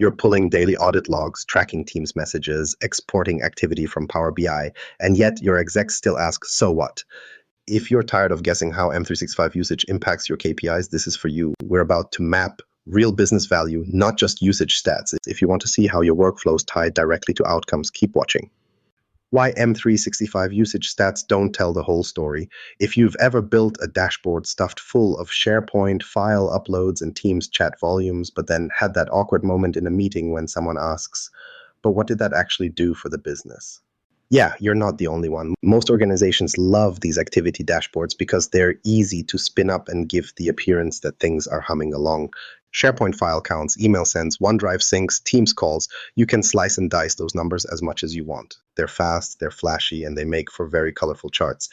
You're pulling daily audit logs, tracking Teams messages, exporting activity from Power BI, and yet your execs still ask, so what? If you're tired of guessing how M365 usage impacts your KPIs, this is for you. We're about to map real business value, not just usage stats. If you want to see how your workflows tie directly to outcomes, keep watching. Why M365 usage stats don't tell the whole story. If you've ever built a dashboard stuffed full of SharePoint file uploads and Teams chat volumes, but then had that awkward moment in a meeting when someone asks, but what did that actually do for the business? Yeah, you're not the only one. Most organizations love these activity dashboards because they're easy to spin up and give the appearance that things are humming along. SharePoint file counts, email sends, OneDrive syncs, Teams calls. You can slice and dice those numbers as much as you want. They're fast, they're flashy, and they make for very colorful charts.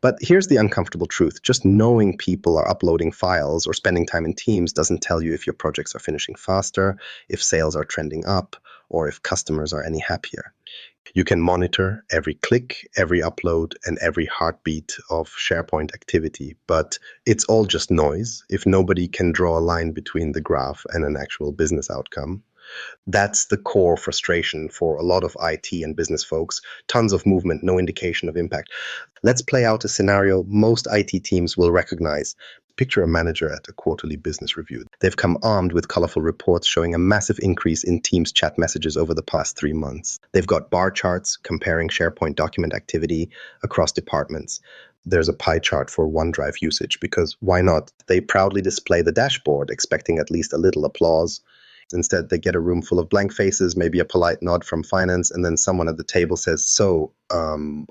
But here's the uncomfortable truth. Just knowing people are uploading files or spending time in Teams doesn't tell you if your projects are finishing faster, if sales are trending up, or if customers are any happier. You can monitor every click, every upload, and every heartbeat of SharePoint activity, but it's all just noise if nobody can draw a line between the graph and an actual business outcome. That's the core frustration for a lot of IT and business folks. Tons of movement, no indication of impact. Let's play out a scenario most IT teams will recognize. Picture a manager at a quarterly business review. They've come armed with colorful reports showing a massive increase in Teams chat messages over the past 3 months. They've got bar charts comparing SharePoint document activity across departments. There's a pie chart for OneDrive usage because why not? They proudly display the dashboard, expecting at least a little applause. Instead, they get a room full of blank faces, maybe a polite nod from finance, and then someone at the table says, so,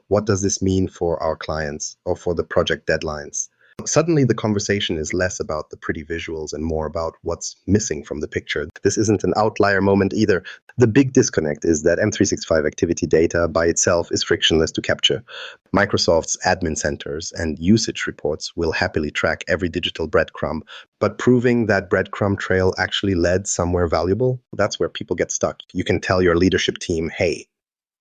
what does this mean for our clients or for the project deadlines? Suddenly, the conversation is less about the pretty visuals and more about what's missing from the picture. This isn't an outlier moment either. The big disconnect is that M365 activity data by itself is frictionless to capture. Microsoft's admin centers and usage reports will happily track every digital breadcrumb, but proving that breadcrumb trail actually led somewhere valuable, that's where people get stuck. You can tell your leadership team, hey,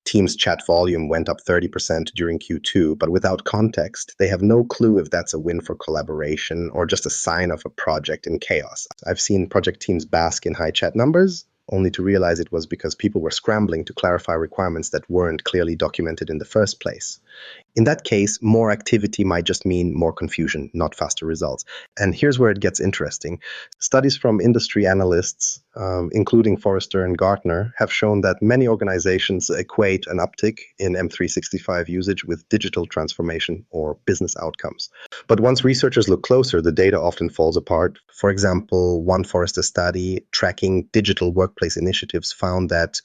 Teams chat volume went up 30% during Q2, but without context, they have no clue if that's a win for collaboration or just a sign of a project in chaos. I've seen project teams bask in high chat numbers, only to realize it was because people were scrambling to clarify requirements that weren't clearly documented in the first place. In that case, more activity might just mean more confusion, not faster results. And here's where it gets interesting. Studies from industry analysts, including Forrester and Gartner, have shown that many organizations equate an uptick in M365 usage with digital transformation or business outcomes. But once researchers look closer, the data often falls apart. For example, one Forrester study tracking digital workplace initiatives found that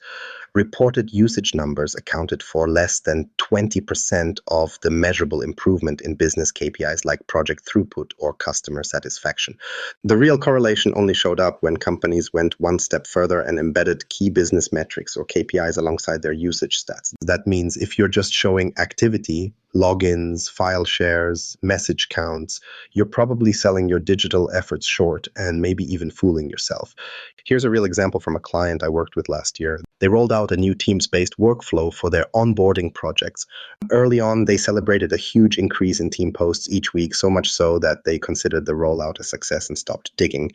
reported usage numbers accounted for less than 20% of the measurable improvement in business KPIs like project throughput or customer satisfaction. The real correlation only showed up when companies went one step further and embedded key business metrics or KPIs alongside their usage stats. That means if you're just showing activity, logins, file shares, message counts, you're probably selling your digital efforts short and maybe even fooling yourself. Here's a real example from a client I worked with last year. They rolled out a new Teams-based workflow for their onboarding projects. Early on, they celebrated a huge increase in team posts each week, so much so that they considered the rollout a success and stopped digging.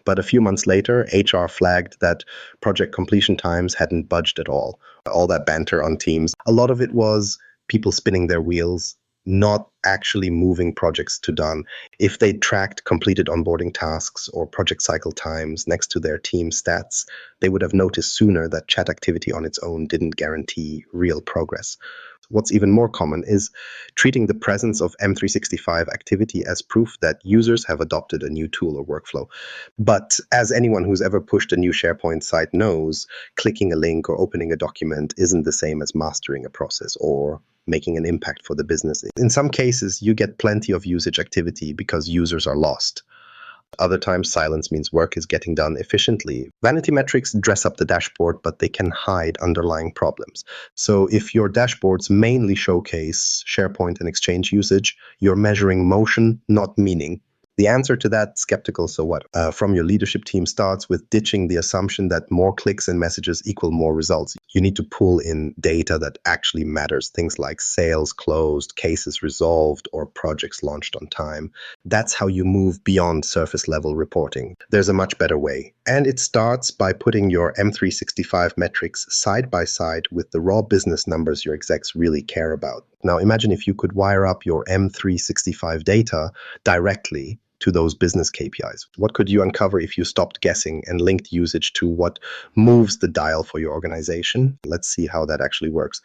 But a few months later, HR flagged that project completion times hadn't budged at all. All that banter on Teams, a lot of it was people spinning their wheels, not actually moving projects to done. If they tracked completed onboarding tasks or project cycle times next to their team stats, they would have noticed sooner that chat activity on its own didn't guarantee real progress. What's even more common is treating the presence of M365 activity as proof that users have adopted a new tool or workflow. But as anyone who's ever pushed a new SharePoint site knows, clicking a link or opening a document isn't the same as mastering a process or making an impact for the business. In some cases, you get plenty of usage activity because users are lost. Other times, silence means work is getting done efficiently. Vanity metrics dress up the dashboard, but they can hide underlying problems. So if your dashboards mainly showcase SharePoint and Exchange usage, you're measuring motion, not meaning. The answer to that skeptical so what from your leadership team starts with ditching the assumption that more clicks and messages equal more results. You need to pull in data that actually matters, things like sales closed, cases resolved, or projects launched on time. That's how you move beyond surface level reporting. There's a much better way. And it starts by putting your M365 metrics side by side with the raw business numbers your execs really care about. Now imagine if you could wire up your M365 data directly to those business KPIs. What could you uncover if you stopped guessing and linked usage to what moves the dial for your organization? Let's see how that actually works.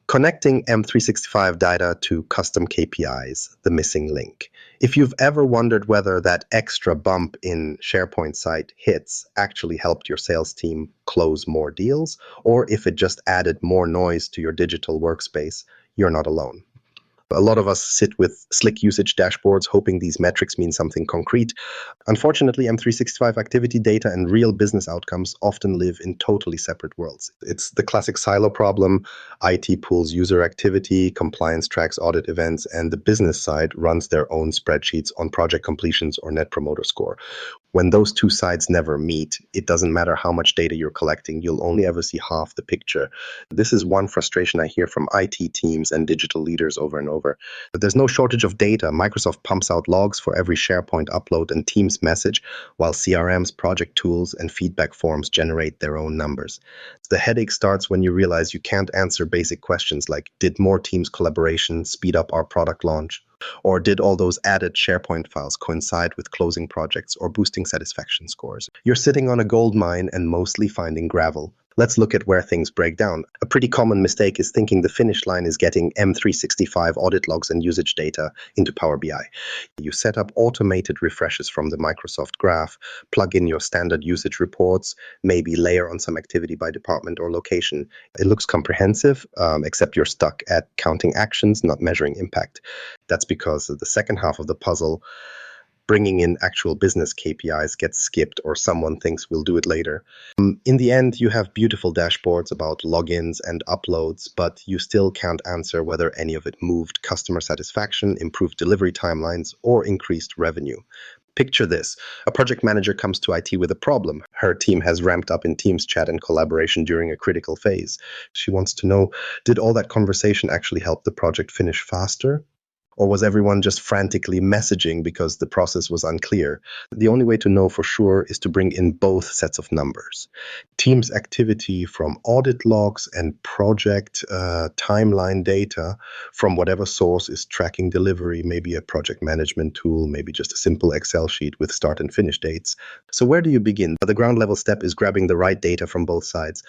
Connecting M365 data to custom KPIs, the missing link. If you've ever wondered whether that extra bump in SharePoint site hits actually helped your sales team close more deals, or if it just added more noise to your digital workspace, you're not alone. A lot of us sit with slick usage dashboards hoping these metrics mean something concrete. Unfortunately, M365 activity data and real business outcomes often live in totally separate worlds. It's the classic silo problem. IT pools user activity, compliance tracks audit events, and the business side runs their own spreadsheets on project completions or net promoter score. When those two sides never meet, it doesn't matter how much data you're collecting, you'll only ever see half the picture. This is one frustration I hear from IT teams and digital leaders over and over. But there's no shortage of data. Microsoft pumps out logs for every SharePoint upload and Teams message, while CRMs, project tools, and feedback forms generate their own numbers. The headache starts when you realize you can't answer basic questions like, did more Teams collaboration speed up our product launch? Or did all those added SharePoint files coincide with closing projects or boosting satisfaction scores? You're sitting on a gold mine and mostly finding gravel. Let's look at where things break down. A pretty common mistake is thinking the finish line is getting M365 audit logs and usage data into Power BI. You set up automated refreshes from the Microsoft Graph, plug in your standard usage reports, maybe layer on some activity by department or location. It looks comprehensive, except you're stuck at counting actions, not measuring impact. That's because the second half of the puzzle, bringing in actual business KPIs, gets skipped or someone thinks we'll do it later. In the end, you have beautiful dashboards about logins and uploads, but you still can't answer whether any of it moved customer satisfaction, improved delivery timelines, or increased revenue. Picture this. A project manager comes to IT with a problem. Her team has ramped up in Teams chat and collaboration during a critical phase. She wants to know, did all that conversation actually help the project finish faster? Or was everyone just frantically messaging because the process was unclear? The only way to know for sure is to bring in both sets of numbers. Teams activity from audit logs and project timeline data from whatever source is tracking delivery, maybe a project management tool, maybe just a simple Excel sheet with start and finish dates. So where do you begin? The ground level step is grabbing the right data from both sides.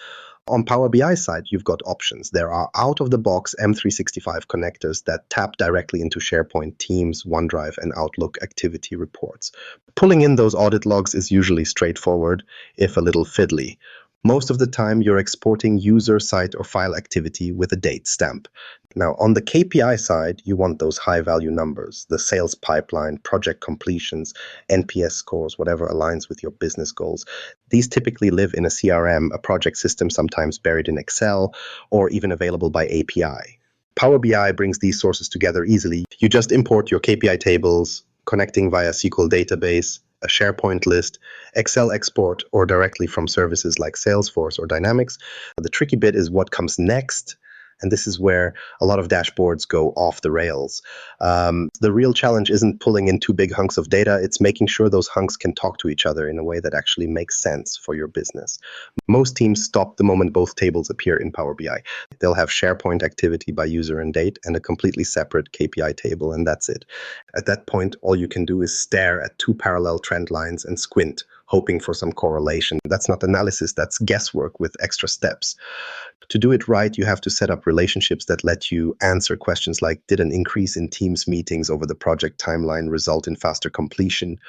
On Power BI side, you've got options. There are out-of-the-box M365 connectors that tap directly into SharePoint, Teams, OneDrive, and Outlook activity reports. Pulling in those audit logs is usually straightforward, if a little fiddly. Most of the time, you're exporting user, site, or file activity with a date stamp. Now, on the KPI side, you want those high-value numbers, the sales pipeline, project completions, NPS scores, whatever aligns with your business goals. These typically live in a CRM, a project system sometimes buried in Excel, or even available by API. Power BI brings these sources together easily. You just import your KPI tables, connecting via SQL database, a SharePoint list, Excel export, or directly from services like Salesforce or Dynamics. The tricky bit is what comes next. And this is where a lot of dashboards go off the rails. The real challenge isn't pulling in two big hunks of data. It's making sure those hunks can talk to each other in a way that actually makes sense for your business. Most teams stop the moment both tables appear in Power BI. They'll have SharePoint activity by user and date and a completely separate KPI table, and that's it. At that point, all you can do is stare at two parallel trend lines and squint, hoping for some correlation. That's not analysis, that's guesswork with extra steps. To do it right, you have to set up relationships that let you answer questions like, did an increase in Teams meetings over the project timeline result in faster completion?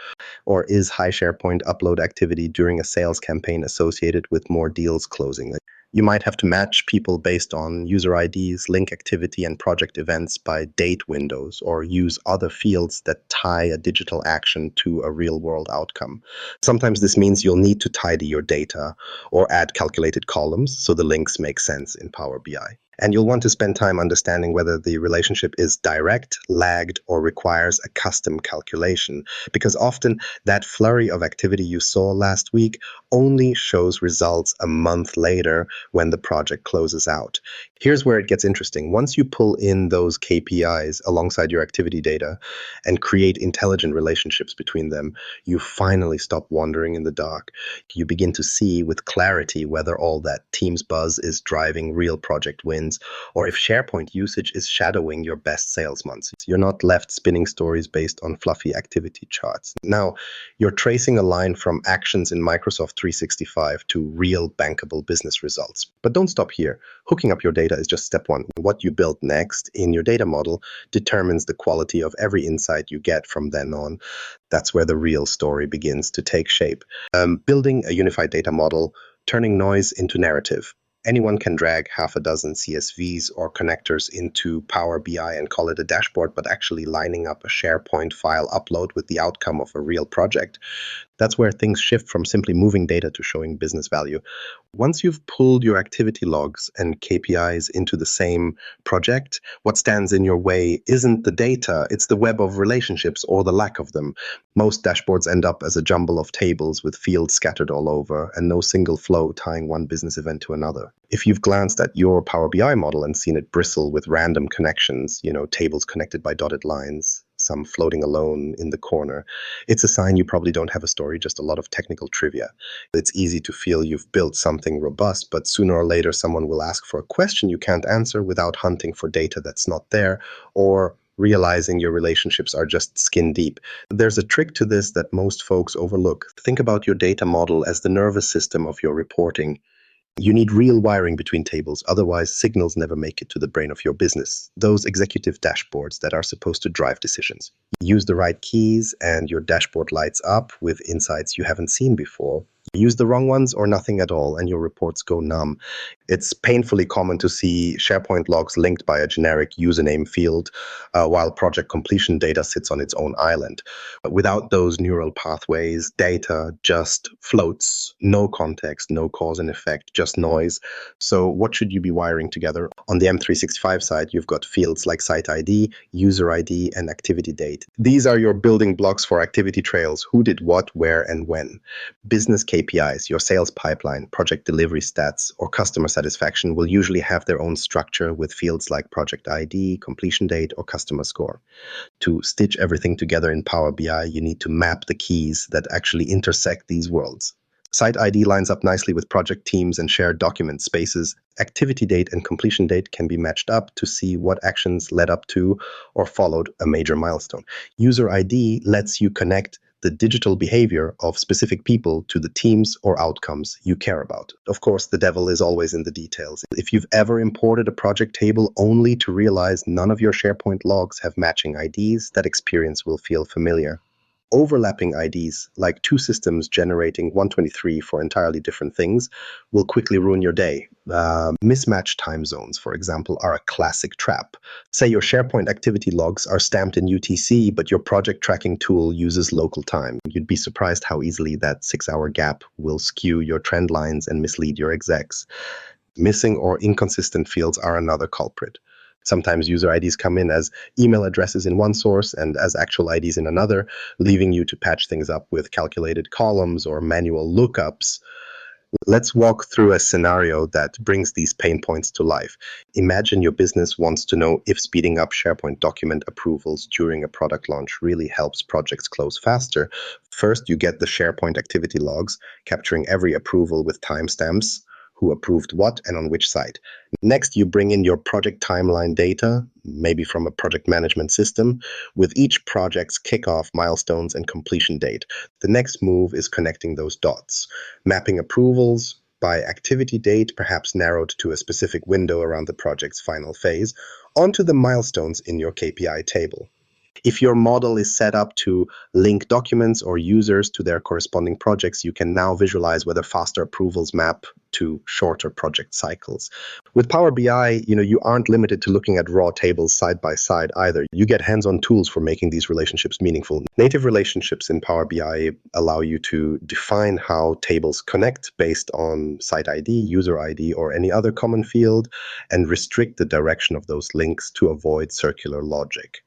Or is high SharePoint upload activity during a sales campaign associated with more deals closing? You might have to match people based on user IDs, link activity, and project events by date windows, or use other fields that tie a digital action to a real-world outcome. Sometimes this means you'll need to tidy your data or add calculated columns so the links make sense in Power BI. And you'll want to spend time understanding whether the relationship is direct, lagged, or requires a custom calculation, because often that flurry of activity you saw last week only shows results a month later when the project closes out. Here's where it gets interesting. Once you pull in those KPIs alongside your activity data and create intelligent relationships between them, you finally stop wandering in the dark. You begin to see with clarity whether all that Teams buzz is driving real project wins, or if SharePoint usage is shadowing your best sales months. You're not left spinning stories based on fluffy activity charts. Now, you're tracing a line from actions in Microsoft 365 to real bankable business results. But don't stop here. Hooking up your data is just step one. What you build next in your data model determines the quality of every insight you get from then on. That's where the real story begins to take shape. Building a unified data model, turning noise into narrative. Anyone can drag half a dozen CSVs or connectors into Power BI and call it a dashboard, but actually lining up a SharePoint file upload with the outcome of a real project. That's where things shift from simply moving data to showing business value. Once you've pulled your activity logs and KPIs into the same project, what stands in your way isn't the data, it's the web of relationships or the lack of them. Most dashboards end up as a jumble of tables with fields scattered all over and no single flow tying one business event to another. If you've glanced at your Power BI model and seen it bristle with random connections, tables connected by dotted lines, some floating alone in the corner, it's a sign you probably don't have a story, just a lot of technical trivia. It's easy to feel you've built something robust, but sooner or later someone will ask for a question you can't answer without hunting for data that's not there, or realizing your relationships are just skin deep. There's a trick to this that most folks overlook. Think about your data model as the nervous system of your reporting. You need real wiring between tables, otherwise signals never make it to the brain of your business. Those executive dashboards that are supposed to drive decisions. Use the right keys and your dashboard lights up with insights you haven't seen before. Use the wrong ones or nothing at all and your reports go numb. It's painfully common to see SharePoint logs linked by a generic username field while project completion data sits on its own island. Without those neural pathways, data just floats, no context, no cause and effect, just noise. So what should you be wiring together? On the M365 side, you've got fields like site ID, user ID, and activity date. These are your building blocks for activity trails: who did what, where, and when. Business KPIs, your sales pipeline, project delivery stats, or customer satisfaction will usually have their own structure with fields like project ID, completion date, or customer score. To stitch everything together in Power BI, you need to map the keys that actually intersect these worlds. Site ID lines up nicely with project teams and shared document spaces. Activity date and completion date can be matched up to see what actions led up to or followed a major milestone. User ID lets you connect the digital behavior of specific people to the teams or outcomes you care about. Of course, the devil is always in the details. If you've ever imported a project table only to realize none of your SharePoint logs have matching IDs, that experience will feel familiar. Overlapping IDs, like two systems generating 123 for entirely different things, will quickly ruin your day. Mismatched time zones, for example, are a classic trap. Say your SharePoint activity logs are stamped in UTC, but your project tracking tool uses local time. You'd be surprised how easily that 6-hour gap will skew your trend lines and mislead your execs. Missing or inconsistent fields are another culprit. Sometimes user IDs come in as email addresses in one source and as actual IDs in another, leaving you to patch things up with calculated columns or manual lookups. Let's walk through a scenario that brings these pain points to life. Imagine your business wants to know if speeding up SharePoint document approvals during a product launch really helps projects close faster. First, you get the SharePoint activity logs, capturing every approval with timestamps, who approved what and on which site. Next, you bring in your project timeline data, maybe from a project management system, with each project's kickoff, milestones, and completion date. The next move is connecting those dots, mapping approvals by activity date, perhaps narrowed to a specific window around the project's final phase, onto the milestones in your KPI table. If your model is set up to link documents or users to their corresponding projects, you can now visualize whether faster approvals map to shorter project cycles. With Power BI, you aren't limited to looking at raw tables side by side either. You get hands-on tools for making these relationships meaningful. Native relationships in Power BI allow you to define how tables connect based on site ID, user ID, or any other common field, and restrict the direction of those links to avoid circular logic.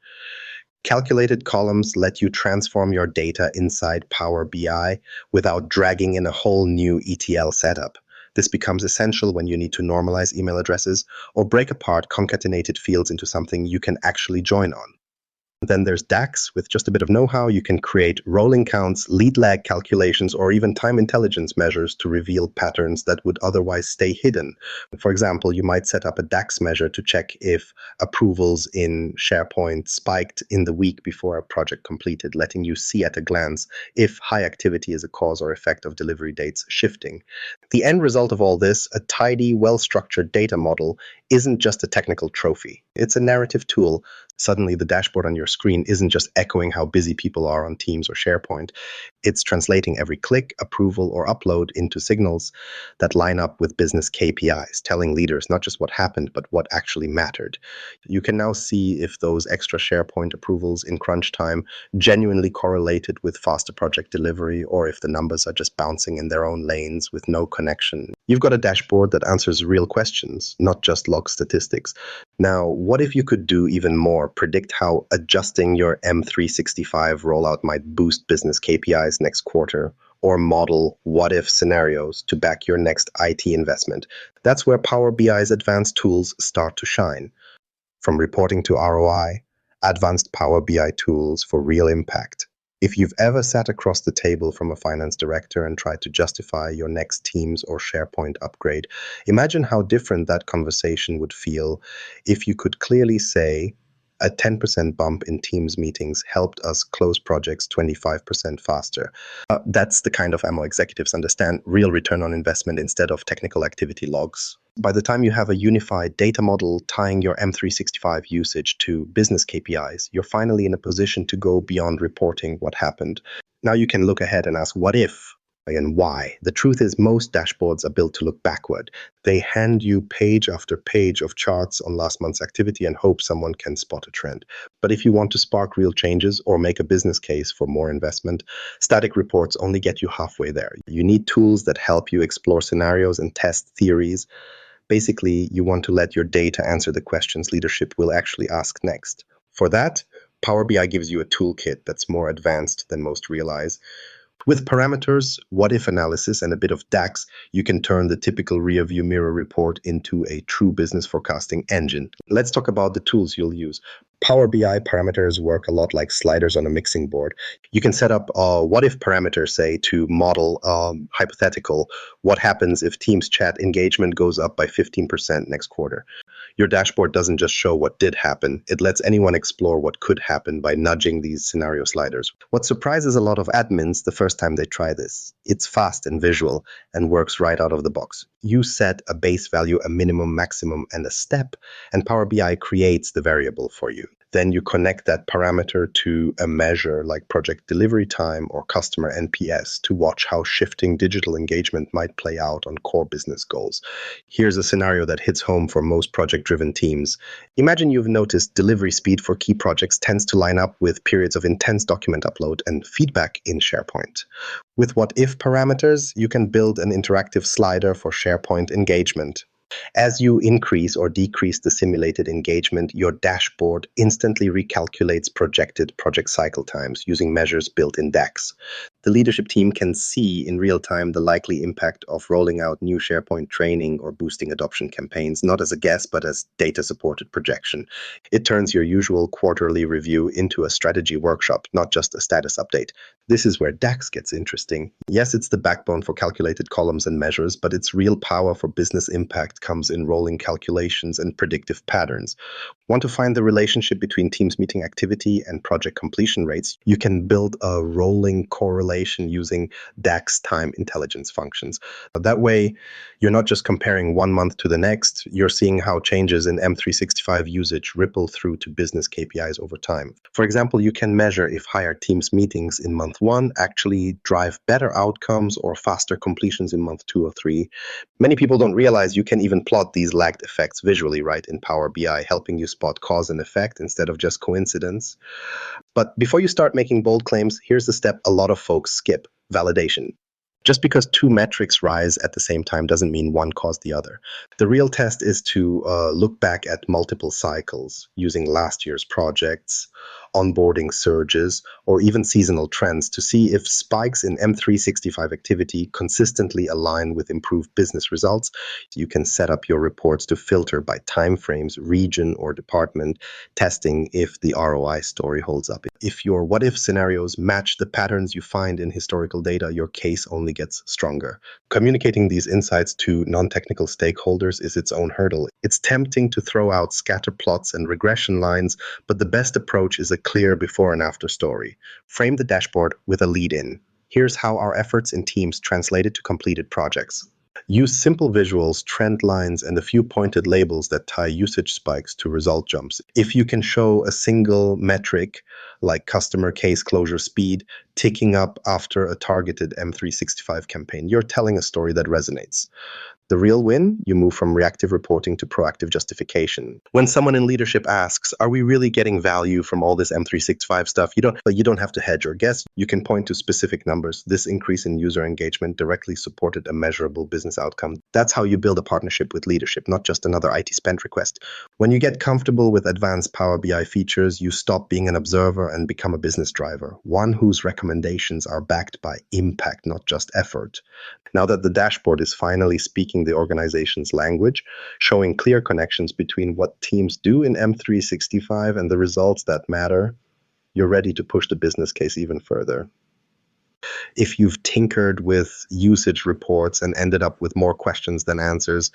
Calculated columns let you transform your data inside Power BI without dragging in a whole new ETL setup. This becomes essential when you need to normalize email addresses or break apart concatenated fields into something you can actually join on. Then there's DAX. With just a bit of know-how, you can create rolling counts, lead lag calculations, or even time intelligence measures to reveal patterns that would otherwise stay hidden. For example, you might set up a DAX measure to check if approvals in SharePoint spiked in the week before a project completed, letting you see at a glance if high activity is a cause or effect of delivery dates shifting. The end result of all this, a tidy, well-structured data model, isn't just a technical trophy. It's a narrative tool. Suddenly, the dashboard on your screen isn't just echoing how busy people are on Teams or SharePoint. It's translating every click, approval, or upload into signals that line up with business KPIs, telling leaders not just what happened, but what actually mattered. You can now see if those extra SharePoint approvals in crunch time genuinely correlated with faster project delivery, or if the numbers are just bouncing in their own lanes with no connection. You've got a dashboard that answers real questions, not just log statistics. Now, what if you could do even more? Predict how adjusting your M365 rollout might boost business KPIs next quarter, or model what-if scenarios to back your next IT investment. That's where Power BI's advanced tools start to shine. From reporting to ROI, advanced Power BI tools for real impact. If you've ever sat across the table from a finance director and tried to justify your next Teams or SharePoint upgrade, imagine how different that conversation would feel if you could clearly say, a 10% bump in Teams meetings helped us close projects 25% faster. That's the kind of ammo executives understand: real return on investment instead of technical activity logs. By the time you have a unified data model tying your M365 usage to business KPIs, you're finally in a position to go beyond reporting what happened. Now you can look ahead and ask, what if? And why? The truth is, most dashboards are built to look backward. They hand you page after page of charts on last month's activity and hope someone can spot a trend. But if you want to spark real changes or make a business case for more investment, static reports only get you halfway there. You need tools that help you explore scenarios and test theories. Basically, you want to let your data answer the questions leadership will actually ask next. For that, Power BI gives you a toolkit that's more advanced than most realize. With parameters, what-if analysis, and a bit of DAX, you can turn the typical rearview mirror report into a true business forecasting engine. Let's talk about the tools you'll use. Power BI parameters work a lot like sliders on a mixing board. You can set up a what-if parameter, say, to model hypothetical, what happens if Teams chat engagement goes up by 15% next quarter. Your dashboard doesn't just show what did happen, it lets anyone explore what could happen by nudging these scenario sliders. What surprises a lot of admins the first time they try this: it's fast and visual and works right out of the box. You set a base value, a minimum, maximum, and a step, and Power BI creates the variable for you. Then you connect that parameter to a measure like project delivery time or customer NPS to watch how shifting digital engagement might play out on core business goals. Here's a scenario that hits home for most project-driven teams. Imagine you've noticed delivery speed for key projects tends to line up with periods of intense document upload and feedback in SharePoint. With what-if parameters, you can build an interactive slider for SharePoint engagement. As you increase or decrease the simulated engagement, your dashboard instantly recalculates projected project cycle times using measures built in DAX. The leadership team can see in real time the likely impact of rolling out new SharePoint training or boosting adoption campaigns, not as a guess, but as data-supported projection. It turns your usual quarterly review into a strategy workshop, not just a status update. This is where DAX gets interesting. Yes, it's the backbone for calculated columns and measures, but its real power for business impact comes in rolling calculations and predictive patterns. Want to find the relationship between Teams meeting activity and project completion rates? You can build a rolling correlation correlation using DAX time intelligence functions. That way, you're not just comparing one month to the next, you're seeing how changes in M365 usage ripple through to business KPIs over time. For example, you can measure if higher Teams meetings in month one actually drive better outcomes or faster completions in month two or three. Many people don't realize you can even plot these lagged effects visually, right, in Power BI, helping you spot cause and effect instead of just coincidence. But before you start making bold claims, here's the step a lot of folks skip: validation. Just because two metrics rise at the same time doesn't mean one caused the other. The real test is to look back at multiple cycles using last year's projects, onboarding surges, or even seasonal trends to see if spikes in M365 activity consistently align with improved business results. You can set up your reports to filter by timeframes, region, or department, testing if the ROI story holds up. If your what-if scenarios match the patterns you find in historical data, your case only gets stronger. Communicating these insights to non-technical stakeholders is its own hurdle. It's tempting to throw out scatter plots and regression lines, but the best approach is a clear before and after story. Frame the dashboard with a lead-in. Here's how our efforts in Teams translated to completed projects. Use simple visuals, trend lines, and a few pointed labels that tie usage spikes to result jumps. If you can show a single metric, like customer case closure speed, ticking up after a targeted M365 campaign, you're telling a story that resonates. The real win? You move from reactive reporting to proactive justification. When someone in leadership asks, are we really getting value from all this M365 stuff? You don't have to hedge or guess. You can point to specific numbers. This increase in user engagement directly supported a measurable business outcome. That's how you build a partnership with leadership, not just another IT spend request. When you get comfortable with advanced Power BI features, you stop being an observer and become a business driver, one whose recommendations are backed by impact, not just effort. Now that the dashboard is finally speaking the organization's language, showing clear connections between what teams do in M365 and the results that matter, you're ready to push the business case even further. If you've tinkered with usage reports and ended up with more questions than answers,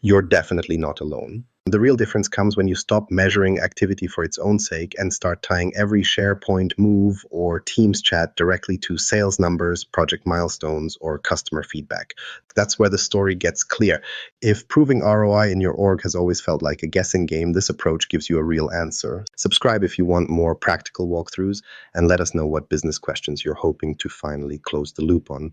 you're definitely not alone. The real difference comes when you stop measuring activity for its own sake and start tying every SharePoint move or Teams chat directly to sales numbers, project milestones, or customer feedback. That's where the story gets clear. If proving ROI in your org has always felt like a guessing game, this approach gives you a real answer. Subscribe if you want more practical walkthroughs, and let us know what business questions you're hoping to finally close the loop on.